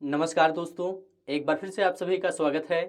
नमस्कार दोस्तों, एक बार फिर से आप सभी का स्वागत है।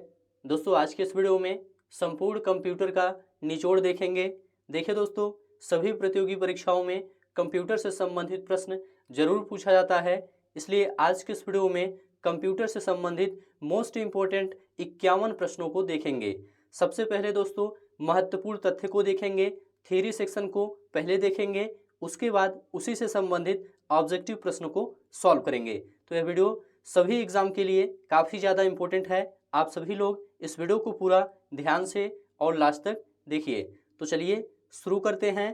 दोस्तों, आज के इस वीडियो में संपूर्ण कंप्यूटर का निचोड़ देखेंगे। देखिए दोस्तों, सभी प्रतियोगी परीक्षाओं में कंप्यूटर से संबंधित प्रश्न जरूर पूछा जाता है, इसलिए आज के इस वीडियो में कंप्यूटर से संबंधित मोस्ट इम्पोर्टेंट 51 प्रश्नों को देखेंगे। सबसे पहले दोस्तों महत्वपूर्ण तथ्य को देखेंगे, थ्योरी सेक्शन को पहले देखेंगे, उसके बाद उसी से संबंधित ऑब्जेक्टिव प्रश्नों को सॉल्व करेंगे। तो यह वीडियो सभी एग्जाम के लिए काफ़ी ज़्यादा इम्पोर्टेंट है। आप सभी लोग इस वीडियो को पूरा ध्यान से और लास्ट तक देखिए। तो चलिए शुरू करते हैं।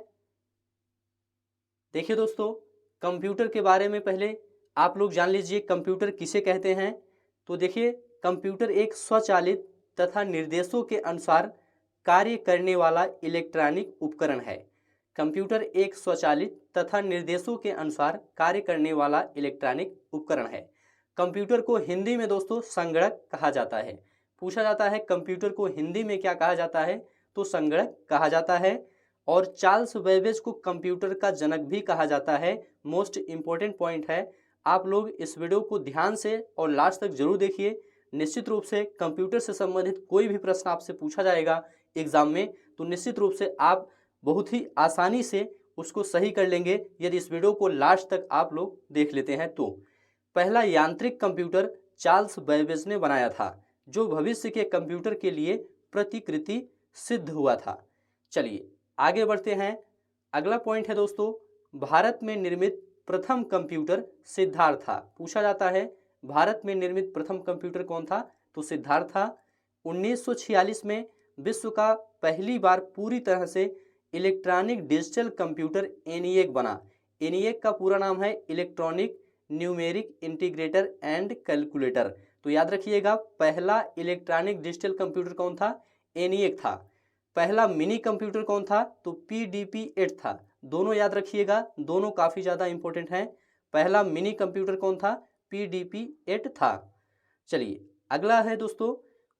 देखिए दोस्तों, कंप्यूटर के बारे में पहले आप लोग जान लीजिए कंप्यूटर किसे कहते हैं। तो देखिए, कंप्यूटर एक स्वचालित तथा निर्देशों के अनुसार कार्य करने वाला इलेक्ट्रॉनिक उपकरण है। कंप्यूटर एक स्वचालित तथा निर्देशों के अनुसार कार्य करने वाला इलेक्ट्रॉनिक उपकरण है। कंप्यूटर को हिंदी में दोस्तों संगणक कहा जाता है। पूछा जाता है कंप्यूटर को हिंदी में क्या कहा जाता है, तो संगणक कहा जाता है। और चार्ल्स बेबेज को कंप्यूटर का जनक भी कहा जाता है। मोस्ट इम्पोर्टेंट पॉइंट है, आप लोग इस वीडियो को ध्यान से और लास्ट तक जरूर देखिए। निश्चित रूप से कंप्यूटर से संबंधित कोई भी प्रश्न आपसे पूछा जाएगा एग्जाम में, तो निश्चित रूप से आप बहुत ही आसानी से उसको सही कर लेंगे यदि इस वीडियो को लास्ट तक आप लोग देख लेते हैं। तो पहला यांत्रिक कंप्यूटर चार्ल्स बेबेज ने बनाया था, जो भविष्य के कंप्यूटर के लिए प्रतिकृति सिद्ध हुआ था। चलिए आगे बढ़ते हैं। अगला पॉइंट है दोस्तों, भारत में निर्मित प्रथम कंप्यूटर सिद्धार्थ था। पूछा जाता है भारत में निर्मित प्रथम कंप्यूटर कौन था, तो सिद्धार्थ था। 1946 में विश्व का पहली बार पूरी तरह से इलेक्ट्रॉनिक डिजिटल कंप्यूटर एनिएक बना। एनिएक का पूरा नाम है electronic numeric integrator and calculator. तो याद रखिएगा, पहला इलेक्ट्रॉनिक डिजिटल कंप्यूटर कौन था, एनिएक था। पहला मिनी कंप्यूटर कौन था, तो PDP-8 था। दोनों याद रखिएगा, दोनों काफ़ी ज़्यादा इंपॉर्टेंट हैं। पहला मिनी कंप्यूटर कौन था, PDP-8 था। चलिए अगला है दोस्तों,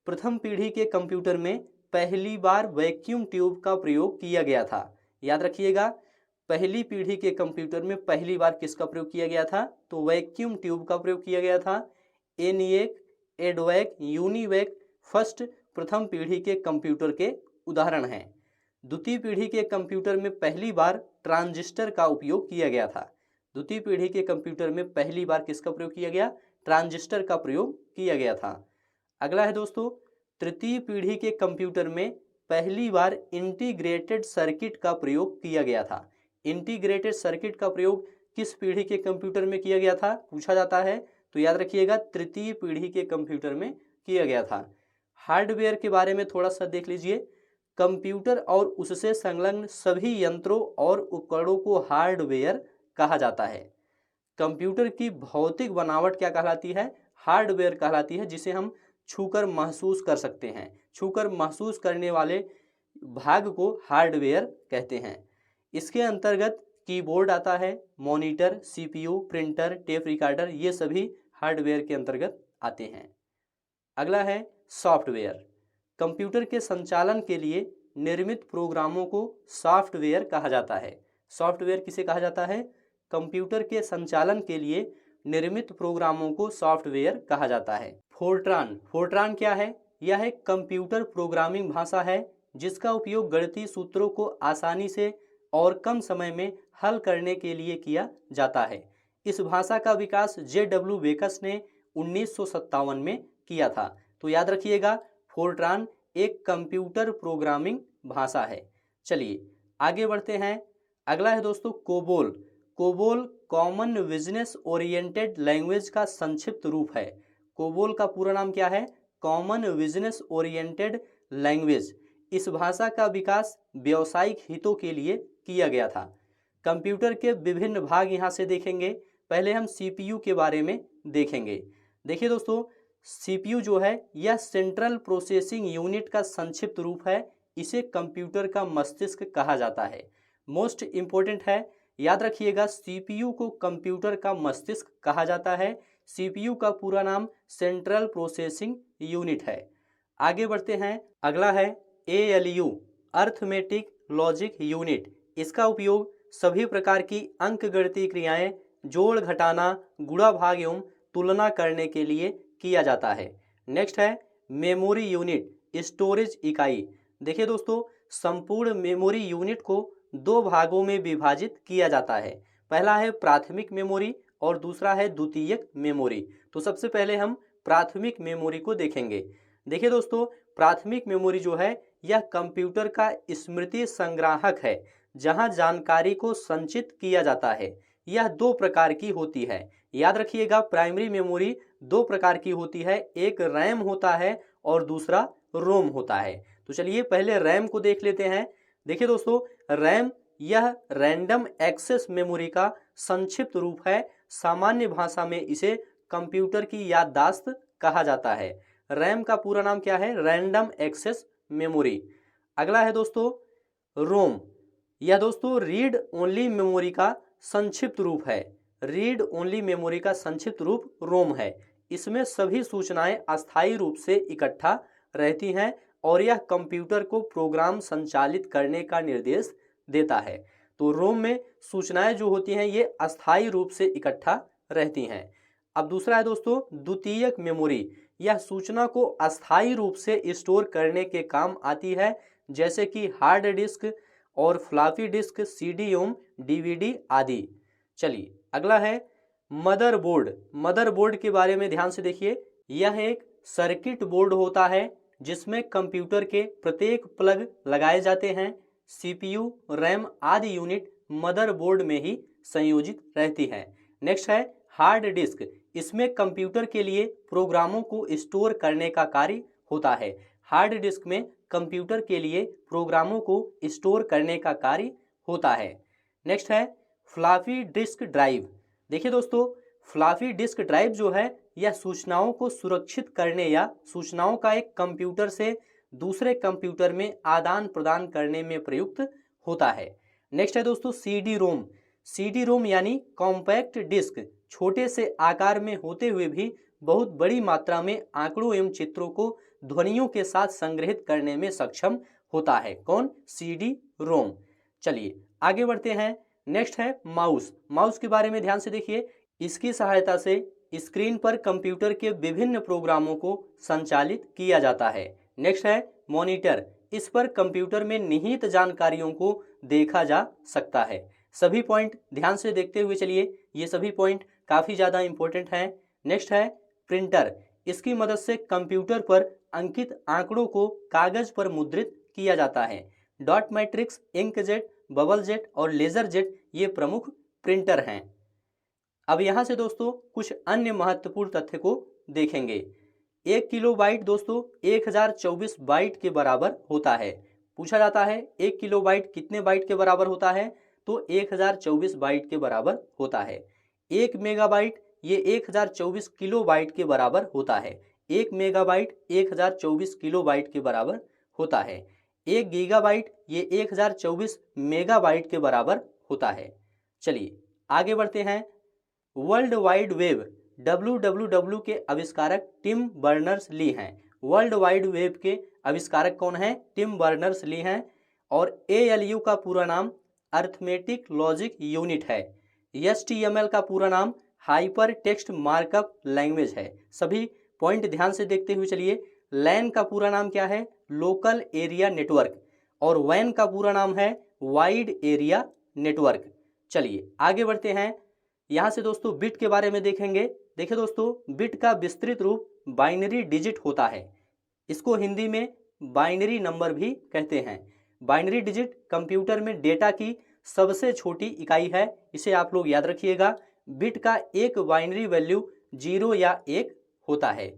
प्रथम पीढ़ी के कंप्यूटर में पहली बार वैक्यूम ट्यूब का प्रयोग किया गया था। याद रखिएगा, पहली पीढ़ी के कंप्यूटर में पहली बार किसका प्रयोग किया गया था, तो वैक्यूम ट्यूब का प्रयोग किया गया था। एनिएक, एडवैक, यूनिवैक फर्स्ट प्रथम पीढ़ी के कंप्यूटर के उदाहरण हैं। द्वितीय पीढ़ी के कंप्यूटर में पहली बार ट्रांजिस्टर का उपयोग किया गया था। द्वितीय पीढ़ी के कंप्यूटर में पहली बार किसका प्रयोग किया गया, ट्रांजिस्टर का प्रयोग किया गया था। अगला है दोस्तों, तृतीय पीढ़ी के कंप्यूटर में पहली बार इंटीग्रेटेड सर्किट का प्रयोग किया गया था। इंटीग्रेटेड सर्किट का प्रयोग किस पीढ़ी के कंप्यूटर में किया गया था, पूछा जाता है। तो याद रखिएगा, तृतीय पीढ़ी के कंप्यूटर में किया गया था। हार्डवेयर के बारे में थोड़ा सा देख लीजिए। कंप्यूटर और उससे संलग्न सभी यंत्रों और उपकरणों को हार्डवेयर कहा जाता है। कंप्यूटर की भौतिक बनावट क्या कहलाती है, हार्डवेयर कहलाती है, जिसे हम छूकर महसूस कर सकते हैं। छूकर महसूस करने वाले भाग को हार्डवेयर कहते हैं। इसके अंतर्गत कीबोर्ड आता है, monitor, CPU, printer, tape recorder, ये सभी हार्डवेयर के अंतर्गत आते हैं। अगला है सॉफ्टवेयर। कंप्यूटर के संचालन के लिए निर्मित प्रोग्रामों को सॉफ्टवेयर कहा जाता है। सॉफ्टवेयर किसे कहा जाता है, कंप्यूटर के संचालन के लिए निर्मित प्रोग्रामों को सॉफ्टवेयर कहा जाता है। फोर्ट्रान, फोर्ट्रान क्या है, यह एक कंप्यूटर प्रोग्रामिंग भाषा है जिसका उपयोग गणितीय सूत्रों को आसानी से और कम समय में हल करने के लिए किया जाता है। इस भाषा का विकास JW बेकस ने 1957 में किया था। तो याद रखिएगा, फोर्ट्रान एक कंप्यूटर प्रोग्रामिंग भाषा है। चलिए आगे बढ़ते हैं। अगला है दोस्तों COBOL. COBOL common business oriented language का संक्षिप्त रूप है। कोबोल का पूरा नाम क्या है, कॉमन बिजनेस ओरिएंटेड लैंग्वेज। इस भाषा का विकास व्यावसायिक हितों के लिए किया गया था। कंप्यूटर के विभिन्न भाग यहाँ से देखेंगे। पहले हम CPU के बारे में देखेंगे। देखिए दोस्तों, CPU जो है यह सेंट्रल प्रोसेसिंग यूनिट का संक्षिप्त रूप है। इसे कंप्यूटर का मस्तिष्क कहा जाता है। मोस्ट इम्पोर्टेंट है, याद रखिएगा, CPU को कंप्यूटर का मस्तिष्क कहा जाता है। CPU का पूरा नाम सेंट्रल प्रोसेसिंग यूनिट है। आगे बढ़ते हैं। अगला है ALU, अर्थमेटिक लॉजिक यूनिट। इसका उपयोग सभी प्रकार की अंकगणितीय क्रियाएं, जोड़ घटाना, गुणा भाग एवं तुलना करने के लिए किया जाता है। नेक्स्ट है मेमोरी यूनिट, स्टोरेज इकाई। देखिए दोस्तों, संपूर्ण मेमोरी यूनिट को दो भागों में विभाजित किया जाता है। पहला है प्राथमिक मेमोरी और दूसरा है द्वितीयक मेमोरी। तो सबसे पहले हम प्राथमिक मेमोरी को देखेंगे। देखिए दोस्तों, प्राथमिक मेमोरी जो है यह कंप्यूटर का स्मृति संग्राहक है, जहां जानकारी को संचित किया जाता है। यह दो प्रकार की होती है। याद रखिएगा, प्राइमरी मेमोरी दो प्रकार की होती है, एक रैम होता है और दूसरा रोम होता है। तो चलिए पहले रैम को देख लेते हैं। देखिए दोस्तों, रैम यह रैंडम एक्सेस मेमोरी का संक्षिप्त रूप है। सामान्य भाषा में इसे कंप्यूटर की याददाश्त कहा जाता है। रैम का पूरा नाम क्या है? Random access memory. अगला है दोस्तों रोम। यह दोस्तों रीड ओनली मेमोरी का संक्षिप्त रूप है। रीड ओनली मेमोरी का संक्षिप्त रूप रोम है। इसमें सभी सूचनाएं अस्थायी रूप से इकट्ठा रहती हैं और यह कंप्यूटर को प्रोग्राम संचालित करने का निर्देश देता है। तो रोम में सूचनाएं जो होती हैं ये अस्थायी रूप से इकट्ठा रहती हैं। अब दूसरा है दोस्तों द्वितीयक मेमोरी। यह सूचना को अस्थायी रूप से स्टोर करने के काम आती है, जैसे कि हार्ड डिस्क और फ्लॉपी डिस्क, CD-रोम, DVD आदि। चलिए अगला है मदरबोर्ड। मदरबोर्ड के बारे में ध्यान से देखिए। यह एक सर्किट बोर्ड होता है जिसमें कंप्यूटर के प्रत्येक प्लग लगाए जाते हैं। CPU, रैम आदि यूनिट मदरबोर्ड में ही संयोजित रहती है। नेक्स्ट है हार्ड डिस्क। इसमें कंप्यूटर के लिए प्रोग्रामों को स्टोर करने का कार्य होता है। हार्ड डिस्क में कंप्यूटर के लिए प्रोग्रामों को स्टोर करने का कार्य होता है। नेक्स्ट है फ्लॉपी डिस्क ड्राइव। देखिए दोस्तों, फ्लॉपी डिस्क ड्राइव जो है यह सूचनाओं को सुरक्षित करने या सूचनाओं का एक कंप्यूटर से दूसरे कंप्यूटर में आदान प्रदान करने में प्रयुक्त होता है। नेक्स्ट है दोस्तों CD-रोम। CD-रोम यानी कॉम्पैक्ट डिस्क, छोटे से आकार में होते हुए भी बहुत बड़ी मात्रा में आंकड़ों एवं चित्रों को ध्वनियों के साथ संग्रहित करने में सक्षम होता है। कौन? CD-रोम। चलिए आगे बढ़ते हैं। नेक्स्ट है माउस। माउस के बारे में ध्यान से देखिए। इसकी सहायता से स्क्रीन पर कंप्यूटर के विभिन्न प्रोग्रामों को संचालित किया जाता है। नेक्स्ट है मॉनिटर। इस पर कंप्यूटर में निहित जानकारियों को देखा जा सकता है। सभी पॉइंट ध्यान से देखते हुए चलिए, ये सभी पॉइंट काफ़ी ज़्यादा इंपॉर्टेंट हैं। नेक्स्ट है प्रिंटर। इसकी मदद से कंप्यूटर पर अंकित आंकड़ों को कागज पर मुद्रित किया जाता है। Dot matrix, inkjet, bubble jet और लेजर जेट ये प्रमुख प्रिंटर हैं। अब यहाँ से दोस्तों कुछ अन्य महत्वपूर्ण तथ्य को देखेंगे। 1 किलोबाइट दोस्तों 1024 बाइट के बराबर होता है। पूछा जाता है 1 किलोबाइट कितने बाइट के बराबर होता है? तो 1024 बाइट के बराबर होता है। 1 मेगाबाइट ये 1024 किलोबाइट के बराबर होता है। 1 मेगाबाइट 1024 किलोबाइट के बराबर होता है। 1 गीगाबाइट ये 1024 मेगाबाइट के बराबर होता है। चलिए आगे बढ़ते हैं। वर्ल्ड वाइड वेब WWW के आविष्कारक टिम बर्नर्स-ली हैं। वर्ल्ड वाइड वेब के आविष्कारक कौन हैं? टिम बर्नर्स-ली हैं। और ALU का पूरा नाम अर्थमेटिक लॉजिक यूनिट है। HTML का पूरा नाम हाइपर टेक्स्ट मार्कअप लैंग्वेज है। सभी पॉइंट ध्यान से देखते हुए चलिए। LAN का पूरा नाम क्या है? Local area network. और WAN का पूरा नाम है वाइड एरिया नेटवर्क। चलिए आगे बढ़ते हैं। यहाँ से दोस्तों बिट के बारे में देखेंगे। देखिए दोस्तों, बिट का विस्तृत रूप बाइनरी डिजिट होता है। इसको हिंदी में बाइनरी नंबर भी कहते हैं। बाइनरी डिजिट कंप्यूटर में डेटा की सबसे छोटी इकाई है। इसे आप लोग याद रखिएगा। बिट का एक बाइनरी वैल्यू 0 या 1 होता है।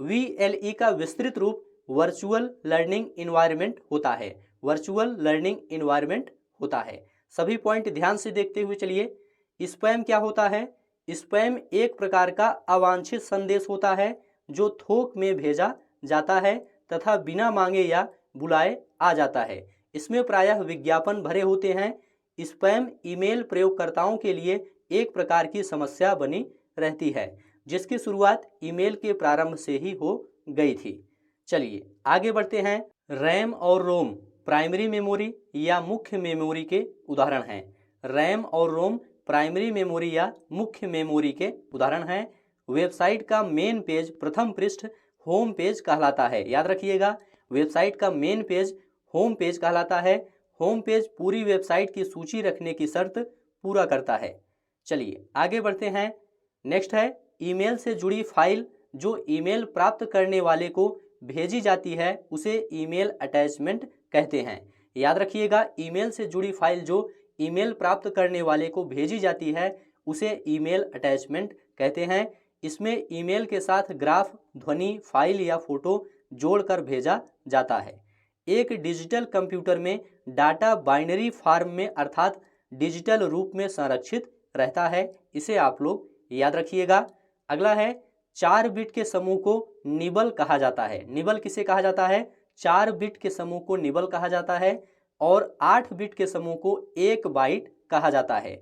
VLE का विस्तृत रूप वर्चुअल लर्निंग इन्वायरमेंट होता है। वर्चुअल लर्निंग इन्वायरमेंट होता है। सभी पॉइंट ध्यान से देखते हुए चलिए। स्पैम क्या होता है? स्पैम एक प्रकार का अवांछित संदेश होता है जो थोक में भेजा जाता है तथा बिना मांगे या बुलाए आ जाता है। इसमें प्रायः विज्ञापन भरे होते हैं। स्पैम ईमेल प्रयोगकर्ताओं के लिए एक प्रकार की समस्या बनी रहती है, जिसकी शुरुआत ईमेल के प्रारंभ से ही हो गई थी। चलिए आगे बढ़ते हैं। रैम और रोम प्राइमरी मेमोरी या मुख्य मेमोरी के उदाहरण हैं। रैम और रोम प्राइमरी मेमोरी या मुख्य मेमोरी के उदाहरण हैं। वेबसाइट का मेन पेज, प्रथम पृष्ठ होम पेज कहलाता है। याद रखिएगा, वेबसाइट का मेन पेज होम पेज कहलाता है। होम पेज पूरी वेबसाइट की सूची रखने की शर्त पूरा करता है। चलिए आगे बढ़ते हैं। नेक्स्ट है ईमेल से जुड़ी फाइल जो ईमेल प्राप्त करने वाले को भेजी जाती है उसे ईमेल अटैचमेंट कहते हैं। याद रखिएगा, ईमेल से जुड़ी फाइल जो ईमेल प्राप्त करने वाले को भेजी जाती है उसे ईमेल अटैचमेंट कहते हैं। इसमें ईमेल के साथ ग्राफ, ध्वनि फाइल या फोटो जोड़कर भेजा जाता है। एक डिजिटल कंप्यूटर में डाटा बाइनरी फॉर्म में अर्थात डिजिटल रूप में संरक्षित रहता है, इसे आप लोग याद रखिएगा। अगला है 4 बिट के समूह को निबल कहा जाता है। निबल किसे कहा जाता है? 4 बिट के समूह को निबल कहा जाता है और 8 बिट के समूह को 1 बाइट कहा जाता है।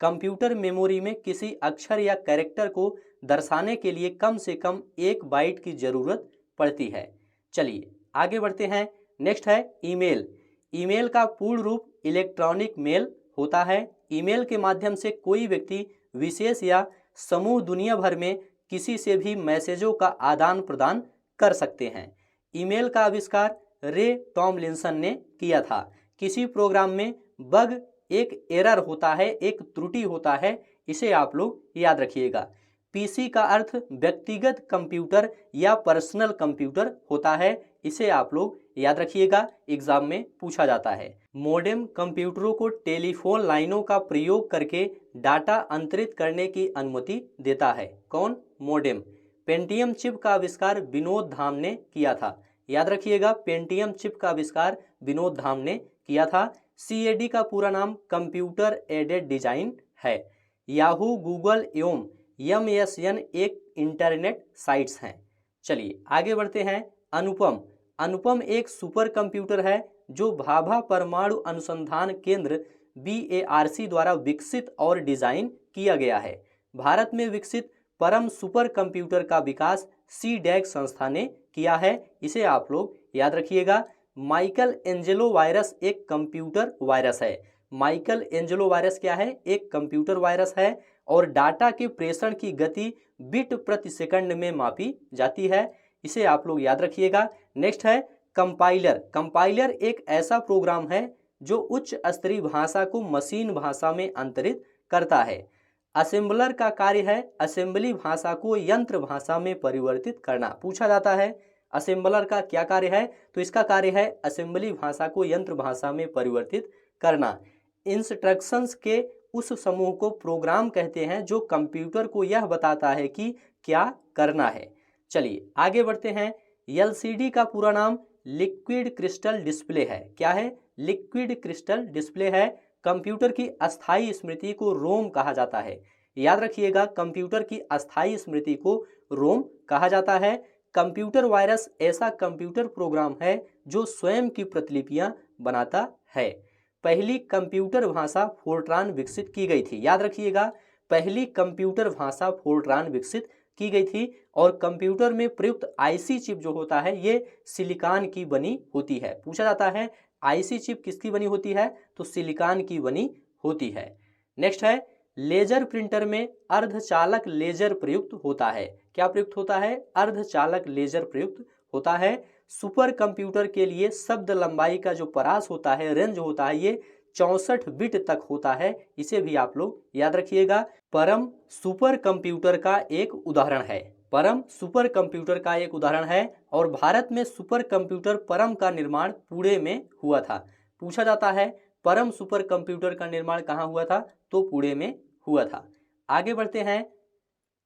कंप्यूटर मेमोरी में किसी अक्षर या कैरेक्टर को दर्शाने के लिए कम से कम 1 बाइट की जरूरत पड़ती है। चलिए आगे बढ़ते हैं। नेक्स्ट है ईमेल। ईमेल का पूर्ण रूप इलेक्ट्रॉनिक मेल होता है। ईमेल के माध्यम से कोई व्यक्ति विशेष या समूह दुनिया भर में किसी से भी मैसेजों का आदान प्रदान कर सकते हैं। ईमेल का आविष्कार रे टॉमलिंसन ने किया था। किसी प्रोग्राम में बग एक एरर होता है, एक त्रुटि होता है, इसे आप लोग याद रखिएगा। पीसी का अर्थ व्यक्तिगत कंप्यूटर या पर्सनल कंप्यूटर होता है, इसे आप लोग याद रखिएगा, एग्जाम में पूछा जाता है। मोडेम कंप्यूटरों को टेलीफोन लाइनों का प्रयोग करके डाटा अंतरित करने की अनुमति देता है। कौन? मोडेम। पेंटियम चिप का आविष्कार विनोद धाम ने किया था। याद रखिएगा, पेंटियम चिप का आविष्कार विनोद धाम ने किया था। CAD का पूरा नाम कंप्यूटर एडेड डिजाइन है। याहू, गूगल एवं MSN एक इंटरनेट साइट्स हैं। चलिए आगे बढ़ते हैं। अनुपम। अनुपम एक सुपर कंप्यूटर है जो भाभा परमाणु अनुसंधान केंद्र BARC द्वारा विकसित और डिजाइन किया गया है। भारत में विकसित परम सुपर कंप्यूटर का विकास CDAC संस्था ने किया है, इसे आप लोग याद रखिएगा। माइकल एंजेलो वायरस एक कंप्यूटर वायरस है। माइकल एंजेलो वायरस क्या है? एक कंप्यूटर वायरस है और डाटा के प्रेषण की गति बिट प्रति सेकंड में मापी जाती है, इसे आप लोग याद रखिएगा। नेक्स्ट है कंपाइलर। कंपाइलर एक ऐसा प्रोग्राम है जो उच्च स्तरीय भाषा को मशीन भाषा में अंतरित करता है। असेंबलर का कार्य है असेंबली भाषा को यंत्र भाषा में परिवर्तित करना। पूछा जाता है असेंबलर का क्या कार्य है, तो इसका कार्य है असेंबली भाषा को यंत्र भाषा में परिवर्तित करना। इंस्ट्रक्शंस के उस समूह को प्रोग्राम कहते हैं जो कंप्यूटर को यह बताता है कि क्या करना है। चलिए आगे बढ़ते हैं। LCD का पूरा नाम लिक्विड क्रिस्टल डिस्प्ले है। क्या है? लिक्विड क्रिस्टल डिस्प्ले है। कंप्यूटर की अस्थायी स्मृति को रोम कहा जाता है। याद रखिएगा, कंप्यूटर की अस्थायी स्मृति को रोम कहा जाता है। कंप्यूटर वायरस ऐसा कंप्यूटर प्रोग्राम है जो स्वयं की प्रतिलिपियां बनाता है। पहली कंप्यूटर भाषा फोर्ट्रान विकसित की गई थी। याद रखिएगा, पहली कंप्यूटर भाषा फोर्ट्रान विकसित की गई थी और कंप्यूटर में प्रयुक्त IC चिप जो होता है ये सिलिकॉन की बनी होती है। पूछा जाता है IC चिप किसकी बनी होती है, तो सिलिकॉन की बनी होती है। नेक्स्ट है लेजर प्रिंटर में अर्धचालक लेजर प्रयुक्त होता है। क्या प्रयुक्त होता है? अर्धचालक लेजर प्रयुक्त होता है। सुपर कंप्यूटर के लिए शब्द लंबाई का जो परास होता है, रेंज होता है, ये 64 बिट तक होता है, इसे भी आप लोग याद रखिएगा। परम सुपर कंप्यूटर का एक उदाहरण है। परम सुपर कंप्यूटर का एक उदाहरण है और भारत में सुपर कंप्यूटर परम का निर्माण पुणे में हुआ था। पूछा जाता है परम सुपर कंप्यूटर का निर्माण कहाँ हुआ था, तो पुणे में हुआ था। आगे बढ़ते हैं।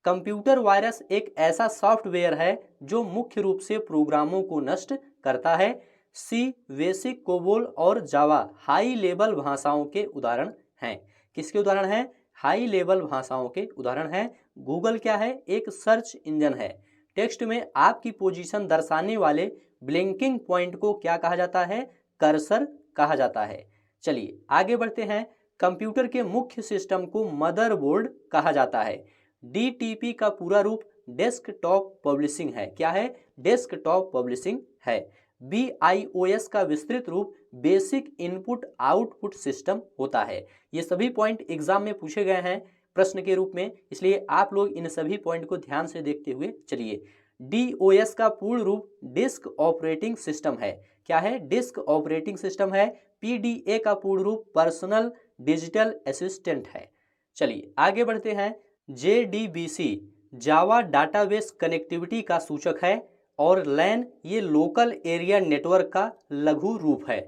कंप्यूटर वायरस एक ऐसा सॉफ्टवेयर है जो मुख्य रूप से प्रोग्रामों को नष्ट करता है। C, बेसिक, कोबोल और जावा हाई लेवल भाषाओं के उदाहरण हैं। किसके उदाहरण हैं? हाई लेवल भाषाओं के उदाहरण हैं। गूगल क्या है? एक सर्च इंजन है। टेक्स्ट में आपकी पोजीशन दर्शाने वाले ब्लिंकिंग पॉइंट को क्या कहा जाता है? कर्सर कहा जाता है। चलिए आगे बढ़ते हैं। कंप्यूटर के मुख्य सिस्टम को मदरबोर्ड कहा जाता है। DTP का पूरा रूप डेस्कटॉप पब्लिशिंग है। क्या है? डेस्कटॉप पब्लिशिंग है। BIOS का विस्तृत रूप बेसिक इनपुट आउटपुट सिस्टम होता है। ये सभी पॉइंट एग्जाम में पूछे गए हैं। प्रश्न के रूप में, इसलिए आप लोग इन सभी पॉइंट को ध्यान से देखते हुए चलिए। DOS का पूर्ण रूप डिस्क ऑपरेटिंग सिस्टम है। क्या है? डिस्क ऑपरेटिंग सिस्टम है। PDA का पूर्ण रूप पर्सनल डिजिटल असिस्टेंट है। चलिए आगे बढ़ते हैं। JDBC जावा डाटाबेस कनेक्टिविटी का सूचक है और LAN ये लोकल एरिया नेटवर्क का लघु रूप है।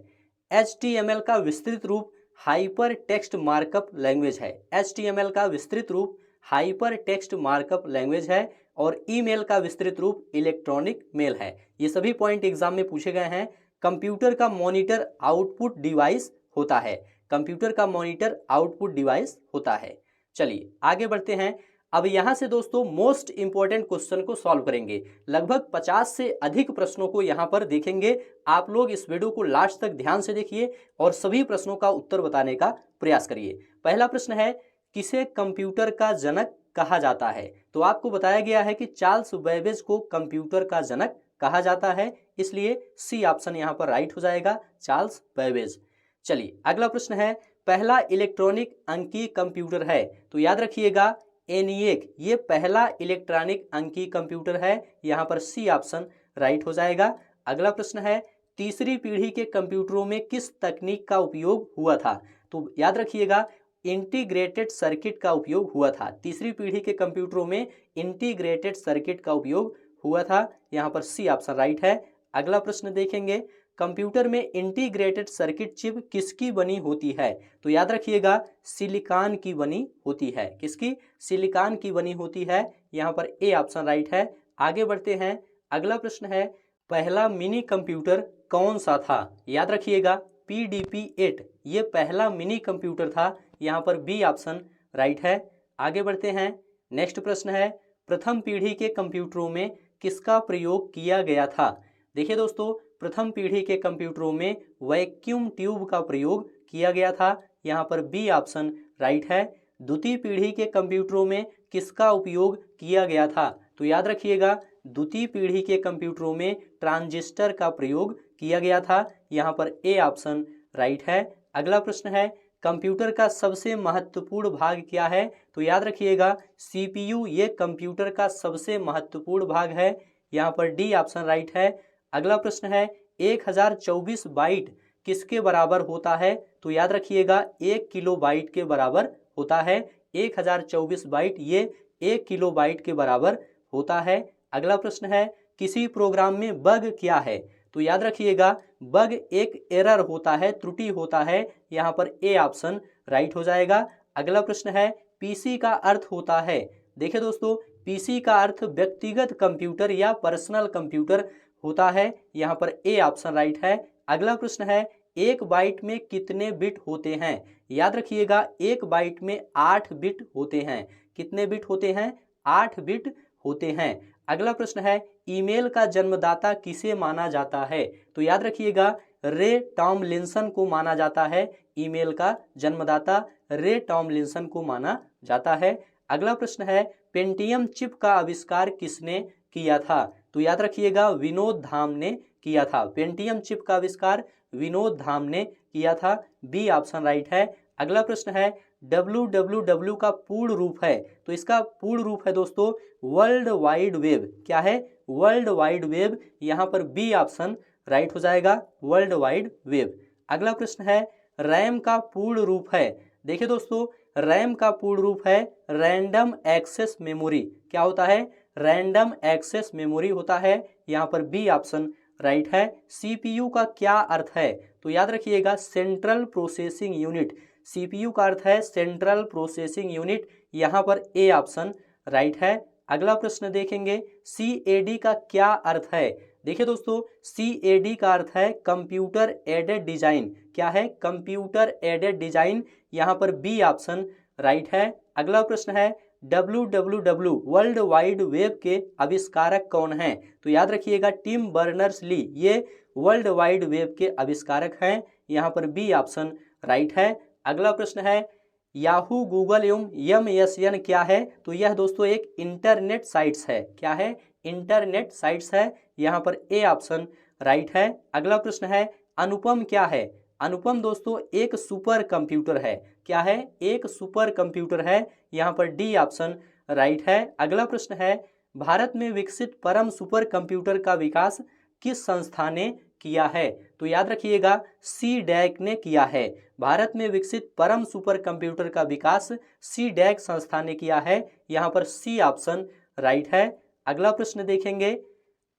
HTML का विस्तृत रूप हाइपर टेक्स्ट मार्कअप लैंग्वेज है। HTML का विस्तृत रूप हाइपर टेक्स्ट मार्कअप लैंग्वेज है और ईमेल का विस्तृत रूप इलेक्ट्रॉनिक मेल है। ये सभी पॉइंट एग्जाम में पूछे गए हैं। कंप्यूटर का मॉनिटर आउटपुट डिवाइस होता है। कंप्यूटर का मॉनिटर आउटपुट डिवाइस होता है। चलिए आगे बढ़ते हैं। अब यहां से दोस्तों मोस्ट इंपॉर्टेंट क्वेश्चन को सॉल्व करेंगे। लगभग 50 से अधिक प्रश्नों को यहां पर देखेंगे। आप लोग इस वीडियो को लास्ट तक ध्यान से देखिए और सभी प्रश्नों का उत्तर बताने का प्रयास करिए। पहला प्रश्न है, किसे कंप्यूटर का जनक कहा जाता है? तो आपको बताया गया है कि चार्ल्स बेबेज को कंप्यूटर का जनक कहा जाता है, इसलिए सी ऑप्शन यहां पर राइट हो जाएगा, चार्ल्स बेबेज। चलिए अगला प्रश्न है, पहला इलेक्ट्रॉनिक अंकीय कंप्यूटर है? तो याद रखिएगा ENIAC ये पहला इलेक्ट्रॉनिक अंकीय कंप्यूटर है, यहां पर सी ऑप्शन राइट हो जाएगा। अगला प्रश्न है, तीसरी पीढ़ी के कंप्यूटरों में किस तकनीक का उपयोग हुआ था? तो याद रखिएगा इंटीग्रेटेड सर्किट का उपयोग हुआ था। तीसरी पीढ़ी के कंप्यूटरों में इंटीग्रेटेड सर्किट का उपयोग हुआ था, यहां पर सी ऑप्शन राइट है। अगला प्रश्न देखेंगे, कंप्यूटर में इंटीग्रेटेड सर्किट चिप किसकी बनी होती है? तो याद रखिएगा सिलिकॉन की बनी होती है। किसकी? सिलिकॉन की बनी होती है, यहां पर ए ऑप्शन राइट है। आगे बढ़ते हैं। अगला प्रश्न है, पहला मिनी कंप्यूटर कौन सा था? याद रखिएगा PDP-8 ये पहला मिनी कंप्यूटर था, यहां पर बी ऑप्शन राइट है। आगे बढ़ते हैं। नेक्स्ट प्रश्न है, प्रथम पीढ़ी के कंप्यूटरों में किसका प्रयोग किया गया था? देखिए दोस्तों प्रथम पीढ़ी के कंप्यूटरों में वैक्यूम ट्यूब का प्रयोग किया गया था, यहाँ पर बी ऑप्शन राइट है। द्वितीय पीढ़ी के कंप्यूटरों में किसका उपयोग किया गया था? तो याद रखिएगा द्वितीय पीढ़ी के कंप्यूटरों में ट्रांजिस्टर का प्रयोग किया गया था, यहाँ पर ए ऑप्शन राइट है। अगला प्रश्न है, कंप्यूटर का सबसे महत्वपूर्ण भाग क्या है? तो याद रखिएगा CPU ये कंप्यूटर का सबसे महत्वपूर्ण भाग है, यहाँ पर डी ऑप्शन राइट है। अगला प्रश्न है, 1024 बाइट किसके बराबर होता है? तो याद रखिएगा 1 किलो बाइट के बराबर होता है। 1024 बाइट ये 1 किलो बाइट के बराबर होता है। अगला प्रश्न है, किसी प्रोग्राम में बग क्या है? तो याद रखिएगा बग एक एरर होता है, त्रुटि होता है, यहाँ पर ए ऑप्शन राइट हो जाएगा। अगला प्रश्न है, पीसी का अर्थ होता है? देखिए दोस्तों पीसी का अर्थ व्यक्तिगत कंप्यूटर या पर्सनल कंप्यूटर होता है, यहाँ पर ए ऑप्शन राइट है। अगला प्रश्न है, एक बाइट में कितने बिट होते हैं? याद रखिएगा एक बाइट में 8 बिट होते हैं। कितने बिट होते हैं? 8 बिट होते हैं। अगला प्रश्न है, ईमेल का जन्मदाता किसे माना जाता है? तो याद रखिएगा रे टॉमलिंसन को माना जाता है। ईमेल का जन्मदाता रे टॉमलिंसन को माना जाता है। अगला प्रश्न है, पेंटियम चिप का आविष्कार किसने किया था? तो याद रखिएगा विनोद धाम ने किया था। पेंटियम चिप का आविष्कार विनोद धाम ने किया था, बी ऑप्शन राइट है। अगला प्रश्न है, www का पूर्ण रूप है? तो इसका पूर्ण रूप है दोस्तों वर्ल्ड वाइड वेब। क्या है? वर्ल्ड वाइड वेब, यहाँ पर बी ऑप्शन राइट हो जाएगा, वर्ल्ड वाइड वेब। अगला प्रश्न है, रैम का पूर्ण रूप है? देखिए दोस्तों रैम का पूर्ण रूप है रैंडम एक्सेस मेमोरी। क्या होता है? रैंडम एक्सेस मेमोरी होता है, यहाँ पर बी ऑप्शन राइट है। CPU का क्या अर्थ है? तो याद रखिएगा सेंट्रल प्रोसेसिंग यूनिट। CPU का अर्थ है सेंट्रल प्रोसेसिंग यूनिट, यहाँ पर ए ऑप्शन राइट है। अगला प्रश्न देखेंगे, CAD का क्या अर्थ है? देखिए दोस्तों CAD का अर्थ है कंप्यूटर एडेड डिजाइन। क्या है? कंप्यूटर एडेड डिजाइन, यहाँ पर बी ऑप्शन राइट है। अगला प्रश्न है, www वर्ल्ड वाइड वेब के आविष्कारक कौन हैं? तो याद रखिएगा टिम बर्नर्स ली ये वर्ल्ड वाइड वेब के आविष्कारक हैं, यहाँ पर बी ऑप्शन राइट है। अगला प्रश्न है, याहू गूगल एवं MSN क्या है? तो यह दोस्तों एक इंटरनेट साइट्स है। क्या है? इंटरनेट साइट्स है, यहाँ पर ए ऑप्शन राइट है। अगला प्रश्न है, अनुपम क्या है? अनुपम दोस्तों एक सुपर कंप्यूटर है। क्या है? एक सुपर कंप्यूटर है। यहाँ पर डी ऑप्शन राइट है। अगला प्रश्न है, भारत में विकसित परम सुपर कंप्यूटर का विकास किस संस्था ने किया है? तो याद रखिएगा CDAC ने किया है। भारत में विकसित परम सुपर कंप्यूटर का विकास CDAC संस्था ने किया है। यहाँ पर सी ऑप्शन राइट है। अगला प्रश्न देखेंगे,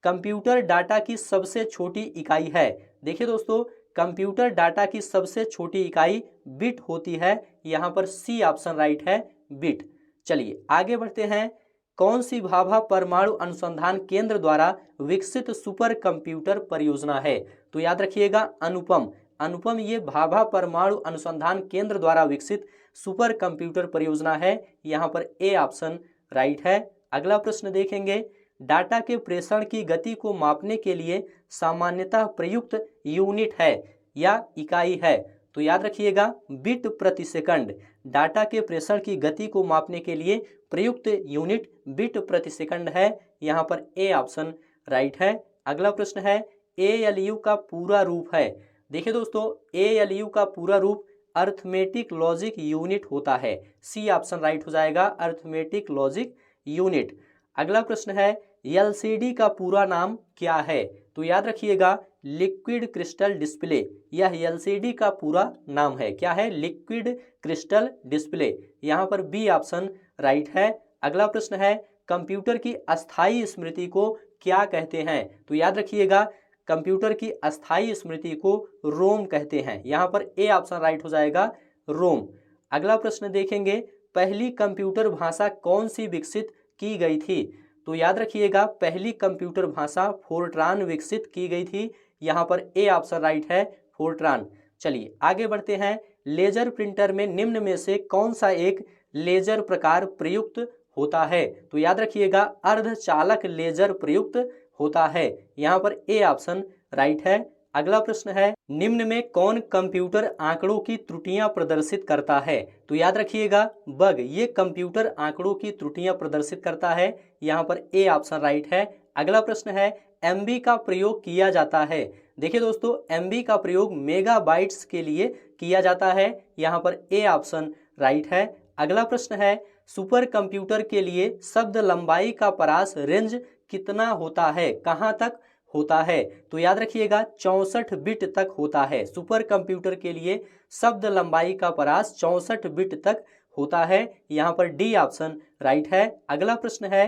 कंप्यूटर डाटा की सबसे छोटी इकाई है। देखिए दोस्तों, कंप्यूटर डाटा की सबसे छोटी इकाई बिट होती है। यहाँ पर सी ऑप्शन राइट है, बिट। चलिए आगे बढ़ते हैं। कौन सी भाभा परमाणु अनुसंधान केंद्र द्वारा विकसित सुपर कंप्यूटर परियोजना है? तो याद रखिएगा अनुपम। अनुपम ये भाभा परमाणु अनुसंधान केंद्र द्वारा विकसित सुपर कंप्यूटर परियोजना है। यहाँ पर ए ऑप्शन राइट है। अगला प्रश्न देखेंगे, डाटा के प्रेषण की गति को मापने के लिए सामान्यतः प्रयुक्त यूनिट है या इकाई है? तो याद रखिएगा बिट प्रति सेकंड। डाटा के प्रेषण की गति को मापने के लिए प्रयुक्त यूनिट बिट प्रति सेकंड है। यहाँ पर ए ऑप्शन राइट है। अगला प्रश्न है, ALU का पूरा रूप है। देखिए दोस्तों, ALU का पूरा रूप अर्थमेटिक लॉजिक यूनिट होता है। सी ऑप्शन राइट हो जाएगा, अर्थमेटिक लॉजिक यूनिट। अगला प्रश्न है, LCD का पूरा नाम क्या है? तो याद रखिएगा लिक्विड क्रिस्टल डिस्प्ले। यह LCD का पूरा नाम है। क्या है? Liquid crystal display. यहाँ पर बी ऑप्शन राइट है। अगला प्रश्न है, कंप्यूटर की अस्थायी स्मृति को क्या कहते हैं? तो याद रखिएगा कंप्यूटर की अस्थायी स्मृति को रोम कहते हैं। यहाँ पर ए ऑप्शन राइट हो जाएगा, रोम। अगला प्रश्न देखेंगे, पहली कंप्यूटर भाषा कौन सी विकसित की गई थी? तो याद रखिएगा पहली कंप्यूटर भाषा फोर्ट्रान विकसित की गई थी। यहाँ पर ए ऑप्शन राइट है, फोर्ट्रान। चलिए आगे बढ़ते हैं। लेजर प्रिंटर में निम्न में से कौन सा एक लेजर प्रकार प्रयुक्त होता है? तो याद रखिएगा अर्धचालक लेजर प्रयुक्त होता है। यहाँ पर ए ऑप्शन राइट है। अगला प्रश्न है, निम्न में कौन कंप्यूटर आंकड़ों की त्रुटियां प्रदर्शित करता है? तो याद रखिएगा बग ये कंप्यूटर आंकड़ों की त्रुटियां प्रदर्शित करता है। यहाँ पर ए ऑप्शन राइट है। अगला प्रश्न है, MB का प्रयोग किया जाता है। देखिए दोस्तों, MB का प्रयोग मेगाबाइट्स के लिए किया जाता है। यहाँ पर ए ऑप्शन राइट है। अगला प्रश्न है, सुपर कंप्यूटर के लिए शब्द लंबाई का परास रेंज कितना होता है, कहाँ तक होता है? तो याद रखिएगा 64 बिट तक होता है। सुपर कंप्यूटर के लिए शब्द लंबाई का परास 64 बिट तक होता है। यहाँ पर डी ऑप्शन राइट है। अगला प्रश्न है,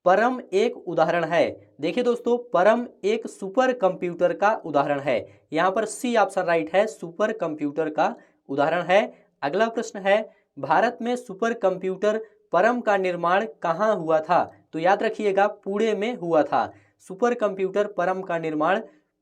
परम एक उदाहरण है। देखिए दोस्तों, परम एक सुपर कंप्यूटर का उदाहरण है। यहाँ पर सी ऑप्शन राइट है, सुपर कंप्यूटर का उदाहरण है। अगला प्रश्न है, भारत में सुपर कंप्यूटर परम का निर्माण कहाँ हुआ था? तो याद रखिएगा पुणे में हुआ था। सुपर कंप्यूटर परम का निर्माण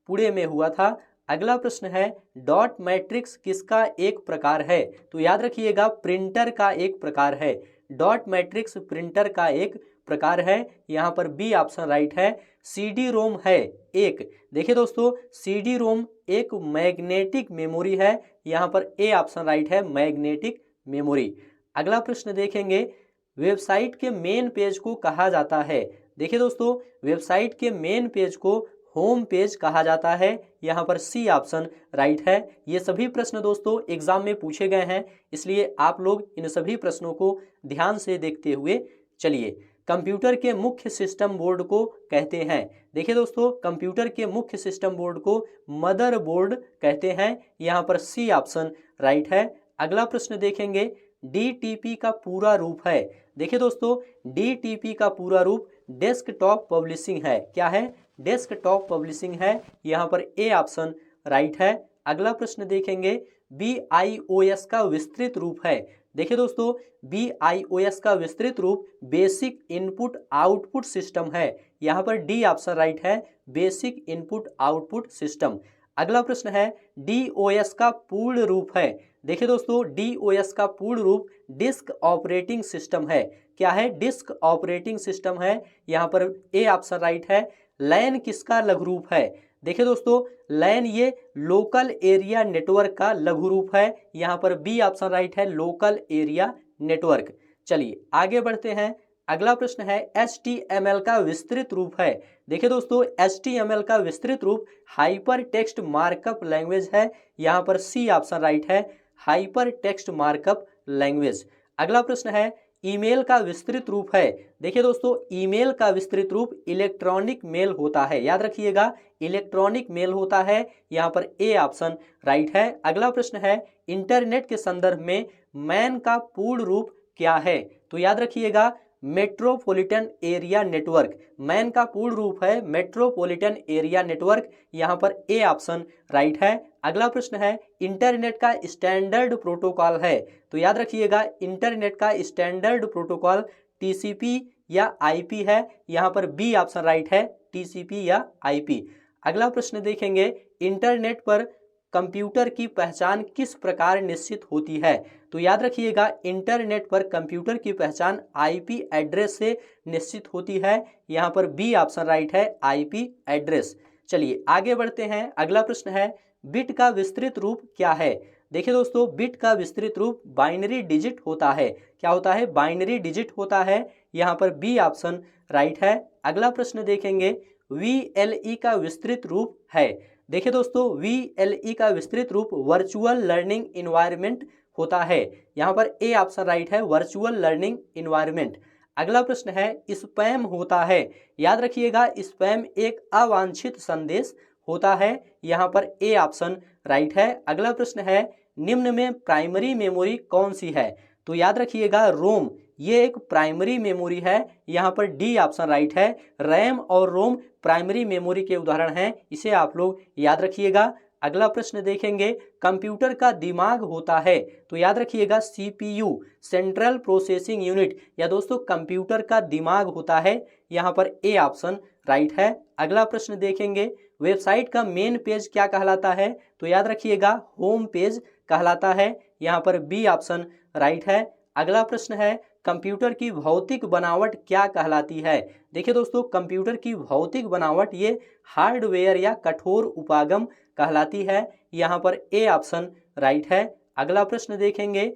पुणे में हुआ था। अगला प्रश्न है, डॉट मैट्रिक्स किसका एक प्रकार है? तो याद रखिएगा प्रिंटर का एक प्रकार है। डॉट मैट्रिक्स प्रिंटर का एक प्रकार है। यहाँ पर बी ऑप्शन राइट है। CD-ROM है एक। देखिए दोस्तों, CD-ROM एक मैग्नेटिक मेमोरी है। यहाँ पर ए ऑप्शन राइट है, मैग्नेटिक मेमोरी। अगला प्रश्न देखेंगे, वेबसाइट के मेन पेज को कहा जाता है। देखिए दोस्तों, वेबसाइट के मेन पेज को होम पेज कहा जाता है। यहाँ पर सी ऑप्शन राइट है। ये सभी प्रश्न दोस्तों एग्जाम में पूछे गए हैं, इसलिए आप लोग इन सभी प्रश्नों को ध्यान से देखते हुए चलिए। कंप्यूटर के मुख्य सिस्टम बोर्ड को कहते हैं। देखिए दोस्तों, कंप्यूटर के मुख्य सिस्टम बोर्ड को मदरबोर्ड कहते हैं। यहाँ पर सी ऑप्शन राइट है। अगला प्रश्न देखेंगे, DTP का पूरा रूप है। देखिए दोस्तों, DTP का पूरा रूप डेस्कटॉप पब्लिशिंग है। क्या है? डेस्कटॉप पब्लिशिंग है। यहाँ पर ए ऑप्शन राइट है। अगला प्रश्न देखेंगे, BIOS का विस्तृत रूप है। देखिए दोस्तों, BIOS का विस्तृत रूप बेसिक इनपुट आउटपुट सिस्टम है। यहाँ पर डी ऑप्शन राइट है, बेसिक इनपुट आउटपुट सिस्टम। अगला प्रश्न है, DOS का पूर्ण रूप है। देखिए दोस्तों, DOS का पूर्ण रूप डिस्क ऑपरेटिंग सिस्टम है। क्या है? डिस्क ऑपरेटिंग सिस्टम है। यहाँ पर ए ऑप्शन राइट है। लैन किसका लघु रूप है? देखिए दोस्तों, लैन ये लोकल एरिया नेटवर्क का लघु रूप है। यहाँ पर बी ऑप्शन राइट है, लोकल एरिया नेटवर्क। चलिए आगे बढ़ते हैं। अगला प्रश्न है HTML का विस्तृत रूप है। देखिए दोस्तों, HTML का विस्तृत रूप हाइपर टेक्स्ट मार्कअप लैंग्वेज है। यहाँ पर सी ऑप्शन राइट है, हाइपर टेक्स्ट मार्कअप लैंग्वेज। अगला प्रश्न है ईमेल का विस्तृत रूप है। देखिए दोस्तों, ईमेल का विस्तृत रूप इलेक्ट्रॉनिक मेल होता है। याद रखिएगा, इलेक्ट्रॉनिक मेल होता है। यहाँ पर ए ऑप्शन राइट है। अगला प्रश्न है इंटरनेट के संदर्भ में मैन का पूर्ण रूप क्या है? तो याद रखिएगा, मेट्रोपॉलिटन एरिया नेटवर्क। मैन का पूर्ण रूप है मेट्रोपॉलिटन एरिया नेटवर्क। यहाँ पर ए ऑप्शन राइट है। अगला प्रश्न है इंटरनेट का स्टैंडर्ड प्रोटोकॉल है। तो याद रखिएगा, इंटरनेट का स्टैंडर्ड प्रोटोकॉल TCP या IP है। यहाँ पर बी ऑप्शन राइट है, TCP या IP। अगला प्रश्न देखेंगे इंटरनेट पर कंप्यूटर की पहचान किस प्रकार निश्चित होती है? तो याद रखिएगा, इंटरनेट पर कंप्यूटर की पहचान IP एड्रेस से निश्चित होती है। यहाँ पर बी ऑप्शन राइट है, IP एड्रेस। चलिए आगे बढ़ते हैं। अगला प्रश्न है बिट का विस्तृत रूप क्या है? देखिए दोस्तों, बिट का विस्तृत रूप बाइनरी डिजिट होता है। क्या होता है? बाइनरी डिजिट होता है। यहाँ पर बी ऑप्शन राइट है। अगला प्रश्न देखेंगे VLE का विस्तृत रूप है। देखिए दोस्तों, VLE का विस्तृत रूप वर्चुअल लर्निंग इन्वायरमेंट होता है। यहाँ पर ए ऑप्शन राइट है, वर्चुअल लर्निंग इन्वायरमेंट। अगला प्रश्न है स्पैम होता है। याद रखिएगा, स्पैम एक अवांछित संदेश होता है। यहाँ पर ए ऑप्शन राइट है। अगला प्रश्न है निम्न में प्राइमरी मेमोरी कौन सी है? तो याद रखिएगा, रोम ये एक प्राइमरी मेमोरी है। यहाँ पर डी ऑप्शन राइट है। रैम और रोम प्राइमरी मेमोरी के उदाहरण हैं, इसे आप लोग याद रखिएगा। अगला प्रश्न देखेंगे कंप्यूटर का दिमाग होता है। तो याद रखिएगा CPU सेंट्रल प्रोसेसिंग यूनिट, या दोस्तों कंप्यूटर का दिमाग होता है। यहाँ पर ए ऑप्शन राइट है। अगला प्रश्न देखेंगे वेबसाइट का मेन पेज क्या कहलाता है? तो याद रखिएगा होम पेज कहलाता है। यहाँ पर बी ऑप्शन राइट है। अगला प्रश्न है कंप्यूटर की भौतिक बनावट क्या कहलाती है? देखिए दोस्तों, कंप्यूटर की भौतिक बनावट ये हार्डवेयर या कठोर उपागम कहलाती है। यहाँ पर ए ऑप्शन राइट है। अगला प्रश्न देखेंगे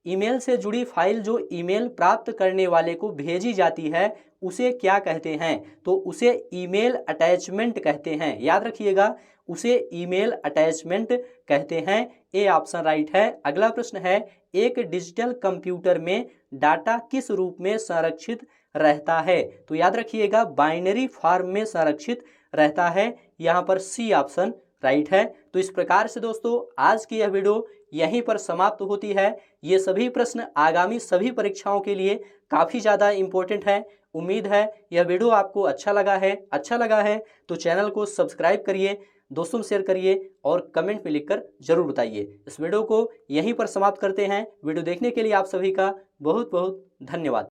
ईमेल से जुड़ी फाइल जो ईमेल प्राप्त करने वाले को भेजी जाती है उसे क्या कहते हैं? तो उसे ईमेल अटैचमेंट कहते हैं। याद रखिएगा, उसे ईमेल अटैचमेंट कहते हैं। ए ऑप्शन राइट है। अगला प्रश्न है एक डिजिटल कंप्यूटर में डाटा किस रूप में संरक्षित रहता है? तो याद रखिएगा बाइनरी फॉर्म में संरक्षित रहता है। यहाँ पर सी ऑप्शन राइट है। तो इस प्रकार से दोस्तों आज की यह वीडियो यहीं पर समाप्त होती है। ये सभी प्रश्न आगामी सभी परीक्षाओं के लिए काफ़ी ज़्यादा इम्पोर्टेंट है। उम्मीद है यह वीडियो आपको अच्छा लगा है तो चैनल को सब्सक्राइब करिए, दोस्तों में शेयर करिए और कमेंट में लिखकर जरूर बताइए। इस वीडियो को यहीं पर समाप्त करते हैं। वीडियो देखने के लिए आप सभी का बहुत बहुत धन्यवाद।